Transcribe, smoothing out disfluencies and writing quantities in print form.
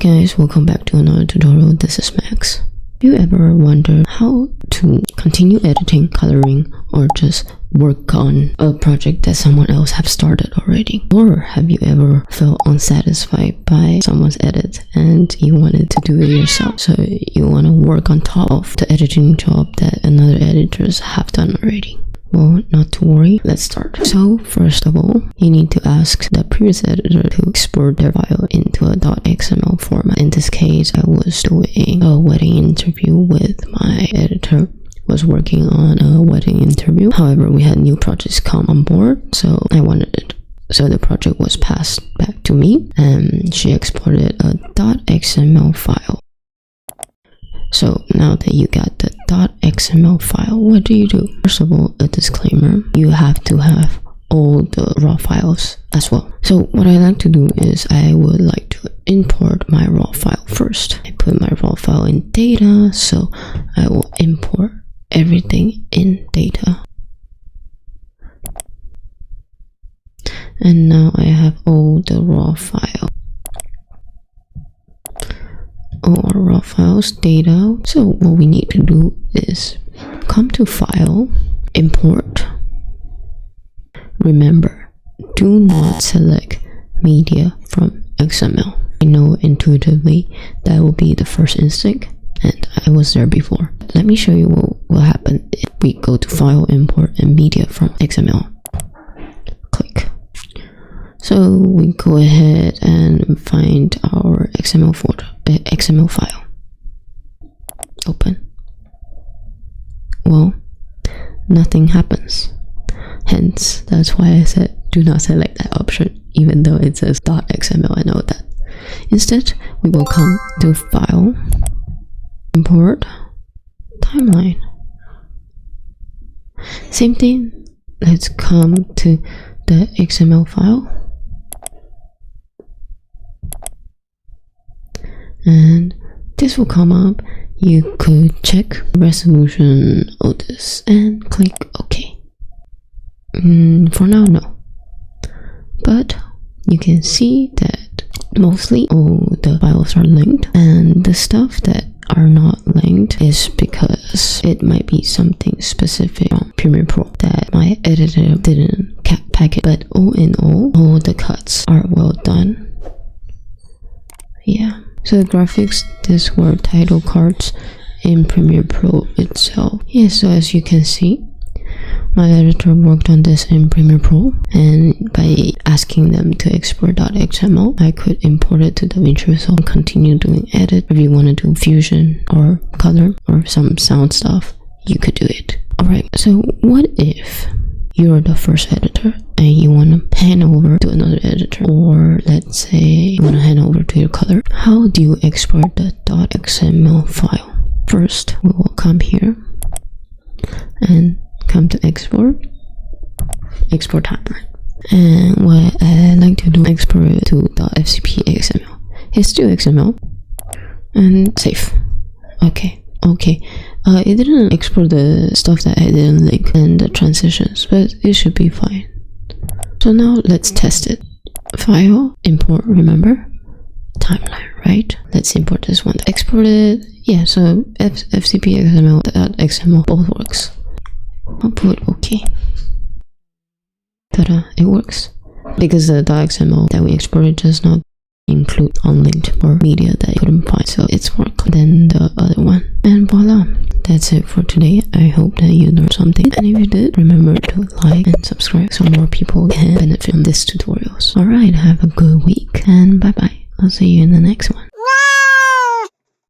guys, welcome back to another tutorial. This is Max. Have you ever wondered how to continue editing, coloring, or just work on a project that someone else have started already? Or have you ever felt unsatisfied by someone's edit and you wanted to do it yourself? So you want to work on top of the editing job that another editors have done already? Well, not to worry, let's start. So first of all, you need to ask the previous editor to export their file into a .xml format. In this case, I was doing a wedding interview with my editor. Was working on a wedding interview. However, we had new projects come on board, so I wanted it. So the project was passed back to me and she exported a .xml file. So now that you got the .xml file, what do? First of all, a disclaimer, you have to have all the raw files as well. So what I like to do is I would like to import my raw file first. I put my raw file in data, so I will import everything in data. And now I have all the raw file. All our raw files, data. So what we need to do is come to File, Import. Remember, do not select media from XML. I know intuitively that will be the first instinct, and I was there before. Let me show you what will happen if we go to File, Import, and Media from XML. Click. So we go ahead and find our XML folder, XML file. Open. Well, nothing happens. Hence, that's why I said do not select that option, even though it says .xml. I know that. Instead, we will come to File, Import, Timeline. Same thing. Let's come to the XML file. And this will come up. You could check resolution of this and click OK. For now, no. But you can see that mostly all the files are linked, and the stuff that are not linked is because it might be something specific on Premiere Pro that my editor didn't pack it. But all in all the cuts are well done. Yeah. So the graphics, these were title cards in Premiere Pro itself. Yeah, so as you can see, my editor worked on this in Premiere Pro, and by asking them to export .xml, I could import it to Davinci and continue doing edit. If you want to do fusion or color or some sound stuff, you could do it. Alright, so what if you're the first editor and you want to hand over to another editor, or let's say you want to hand over to your color? How do you export the .xml file? First, we will come here and come to export timeline. And what I like to do, export it to .fcp XML. It's still XML and save. Okay. It didn't export the stuff that I didn't link and the transitions, but it should be fine. So now let's test it. File, import, remember? Timeline, right? Let's import this one. Export it. Yeah, so fcp XML, both works. I'll put OK. Ta-da, it works. Because the .xml that we exported does not include unlinked or media that you couldn't find, so it's more clean than the other one. And voila, that's it for today. I hope that you learned something, and if you did, remember to like and subscribe so more people can benefit from these tutorials. Alright, have a good week and bye bye. I'll see you in the next one.